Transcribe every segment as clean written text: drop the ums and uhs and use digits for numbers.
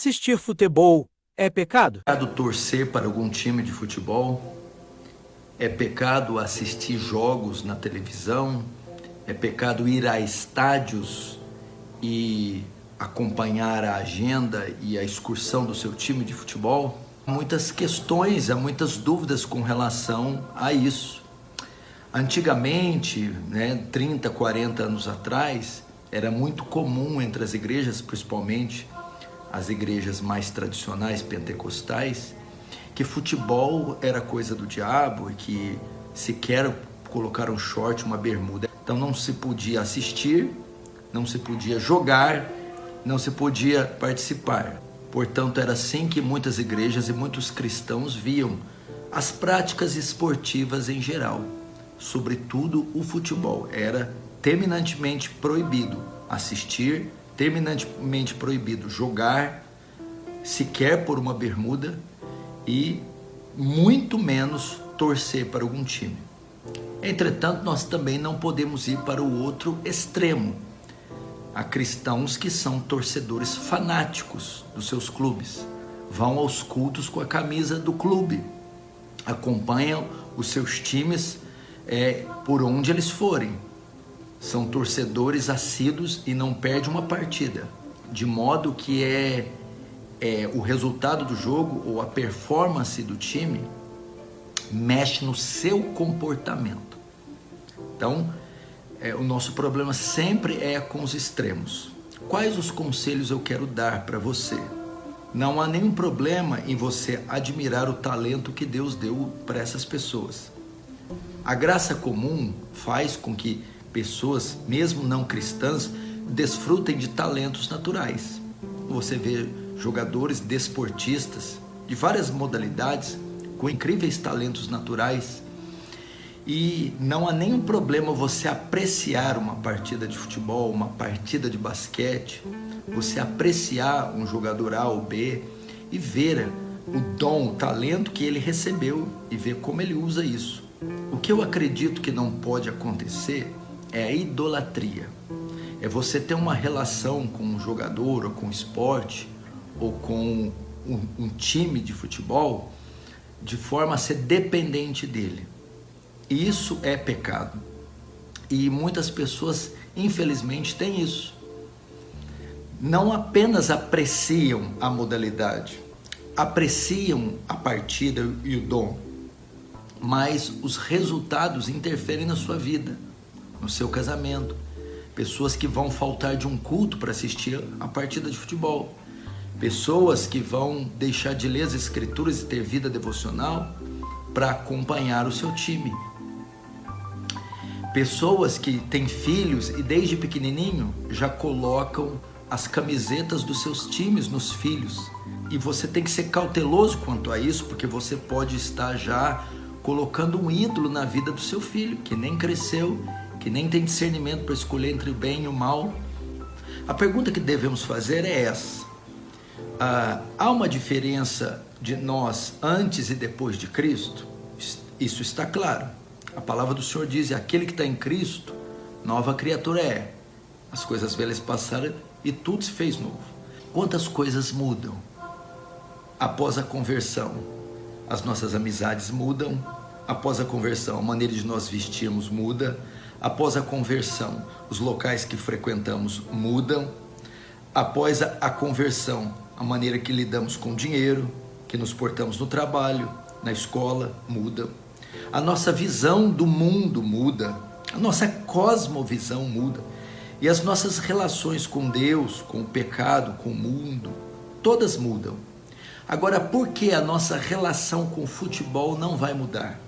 Assistir futebol é pecado? É pecado torcer para algum time de futebol? É pecado assistir jogos na televisão? É pecado ir a estádios e acompanhar a agenda e a excursão do seu time de futebol? Há muitas questões, há muitas dúvidas com relação a isso. Antigamente, 30, 40 anos atrás, era muito comum entre as igrejas, principalmente as igrejas mais tradicionais, pentecostais, que futebol era coisa do diabo e que sequer colocar um short, uma bermuda. Então não se podia assistir, não se podia jogar, não se podia participar. Portanto, era assim que muitas igrejas e muitos cristãos viam as práticas esportivas em geral. Sobretudo o futebol. Era terminantemente proibido assistir, terminantemente proibido jogar, sequer por uma bermuda, e muito menos torcer para algum time. Entretanto, nós também não podemos ir para o outro extremo. Há cristãos que são torcedores fanáticos dos seus clubes, vão aos cultos com a camisa do clube, acompanham os seus times por onde eles forem. São torcedores assíduos e não perdem uma partida, de modo que o resultado do jogo ou a performance do time mexe no seu comportamento. Então, o nosso problema sempre é com os extremos. Quais os conselhos eu quero dar para você? Não há nenhum problema em você admirar o talento que Deus deu para essas pessoas. A graça comum faz com que pessoas, mesmo não cristãs, desfrutem de talentos naturais. Você vê jogadores desportistas de várias modalidades com incríveis talentos naturais, e não há nenhum problema você apreciar uma partida de futebol, uma partida de basquete, você apreciar um jogador A ou B e ver o dom, o talento que ele recebeu e ver como ele usa isso. O que eu acredito que não pode acontecer é a idolatria. É você ter uma relação com um jogador ou com um esporte ou com um time de futebol de forma a ser dependente dele. Isso é pecado. E muitas pessoas, infelizmente, têm isso. Não apenas apreciam a modalidade, apreciam a partida e o dom, mas os resultados interferem na sua vida, no seu casamento. Pessoas que vão faltar de um culto para assistir a partida de futebol. Pessoas que vão deixar de ler as escrituras e ter vida devocional para acompanhar o seu time. Pessoas que têm filhos e desde pequenininho já colocam as camisetas dos seus times nos filhos. E você tem que ser cauteloso quanto a isso, porque você pode estar já colocando um ídolo na vida do seu filho, que nem cresceu, que nem tem discernimento para escolher entre o bem e o mal. A pergunta que devemos fazer é essa: há uma diferença de nós antes e depois de Cristo? Isso está claro. A palavra do Senhor diz: aquele que está em Cristo, nova criatura é. As coisas velhas passaram e tudo se fez novo. Quantas coisas mudam após a conversão? As nossas amizades mudam. Após a conversão, a maneira de nós vestirmos muda. Após a conversão, os locais que frequentamos mudam. Após a conversão, a maneira que lidamos com o dinheiro, que nos portamos no trabalho, na escola, muda. A nossa visão do mundo muda. A nossa cosmovisão muda. E as nossas relações com Deus, com o pecado, com o mundo, todas mudam. Agora, por que a nossa relação com o futebol não vai mudar?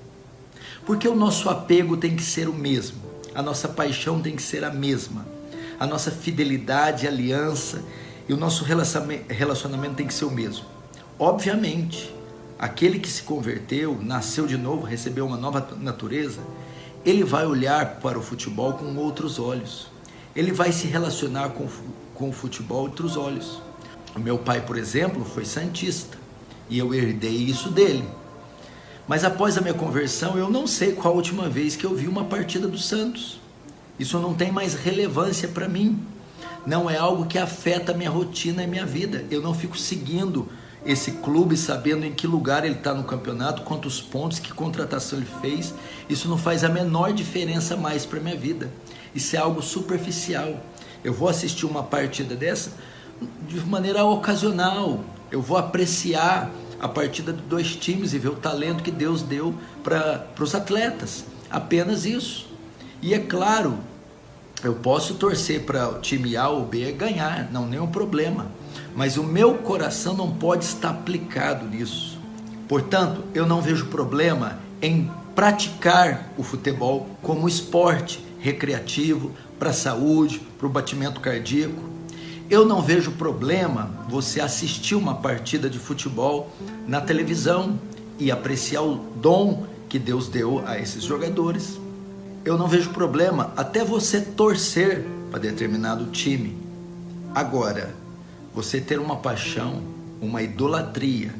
Porque o nosso apego tem que ser o mesmo. A nossa paixão tem que ser a mesma. A nossa fidelidade, aliança e o nosso relacionamento tem que ser o mesmo. Obviamente, aquele que se converteu, nasceu de novo, recebeu uma nova natureza, ele vai olhar para o futebol com outros olhos. Ele vai se relacionar com o futebol com outros olhos. O meu pai, por exemplo, foi santista e eu herdei isso dele. Mas após a minha conversão, eu não sei qual a última vez que eu vi uma partida do Santos. Isso não tem mais relevância para mim. não é algo que afeta a minha rotina e minha vida. Eu não fico seguindo esse clube sabendo em que lugar ele está no campeonato, quantos pontos, que contratação ele fez. Isso não faz a menor diferença mais para a minha vida. Isso é algo superficial. Eu vou assistir uma partida dessa de maneira ocasional. Eu vou apreciar a partida de dois times e ver o talento que Deus deu para os atletas. Apenas isso. E é claro, eu posso torcer para o time A ou B ganhar, não nenhum problema. Mas o meu coração não pode estar aplicado nisso. Portanto, eu não vejo problema em praticar o futebol como esporte recreativo, para a saúde, para o batimento cardíaco. Eu não vejo problema você assistir uma partida de futebol na televisão e apreciar o dom que Deus deu a esses jogadores. Eu não vejo problema até você torcer para determinado time. Agora, você ter uma paixão, uma idolatria,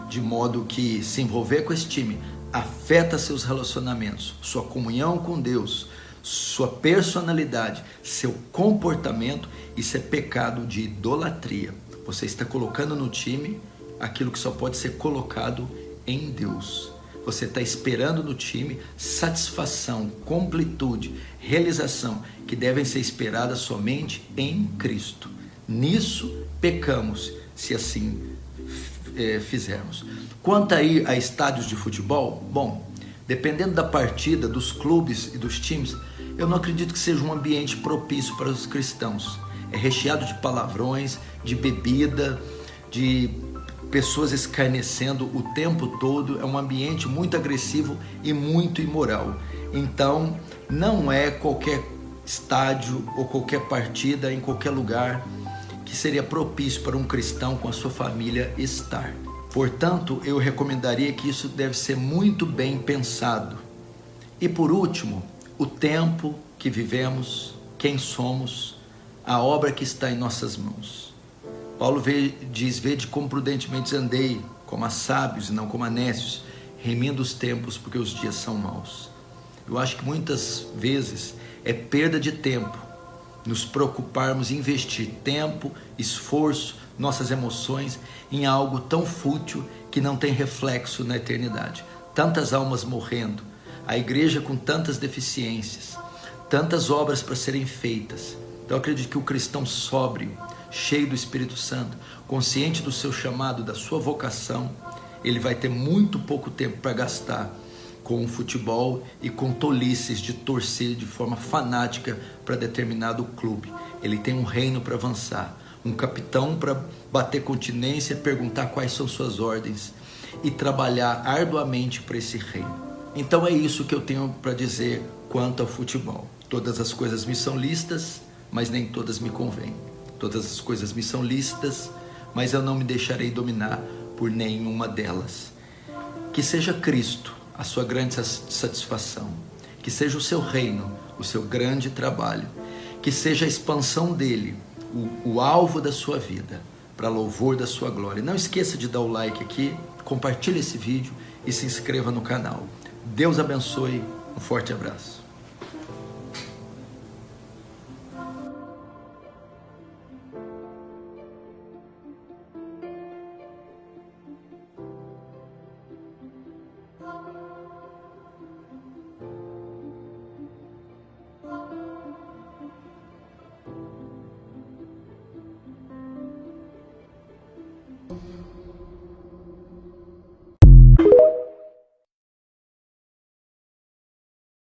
de modo que se envolver com esse time afeta seus relacionamentos, sua comunhão com Deus, sua personalidade, seu comportamento, isso é pecado de idolatria. Você está colocando no time aquilo que só pode ser colocado em Deus. Você está esperando no time satisfação, completude, realização que devem ser esperadas somente em Cristo. Nisso pecamos, se assim fizermos. Quanto aí a estádios de futebol, bom, dependendo da partida, dos clubes e dos times, eu não acredito que seja um ambiente propício para os cristãos. É recheado de palavrões, de bebida, de pessoas escarnecendo o tempo todo. É um ambiente muito agressivo e muito imoral. Então, não é qualquer estádio ou qualquer partida em qualquer lugar que seria propício para um cristão com a sua família estar. Portanto, eu recomendaria que isso deve ser muito bem pensado. E por último, o tempo que vivemos, quem somos, a obra que está em nossas mãos. Paulo diz: vede como prudentemente andei, como a sábios e não como a nécios, remindo os tempos, porque os dias são maus. Eu acho que muitas vezes é perda de tempo nos preocuparmos em investir tempo, esforço, nossas emoções em algo tão fútil que não tem reflexo na eternidade. Tantas almas morrendo, a igreja com tantas deficiências, tantas obras para serem feitas. Então eu acredito que o cristão sóbrio, cheio do Espírito Santo, consciente do seu chamado, da sua vocação, ele vai ter muito pouco tempo para gastar com o futebol e com tolices de torcer de forma fanática para determinado clube. Ele tem um reino para avançar, um capitão para bater continência, perguntar quais são suas ordens e trabalhar arduamente para esse reino. Então é isso que eu tenho para dizer quanto ao futebol. Todas as coisas me são lícitas, mas nem todas me convêm. Todas as coisas me são lícitas, mas eu não me deixarei dominar por nenhuma delas. Que seja Cristo a sua grande satisfação, que seja o seu reino, o seu grande trabalho, que seja a expansão dele, o alvo da sua vida, para louvor da sua glória. Não esqueça de dar o like aqui, compartilhe esse vídeo e se inscreva no canal. Deus abençoe, um forte abraço.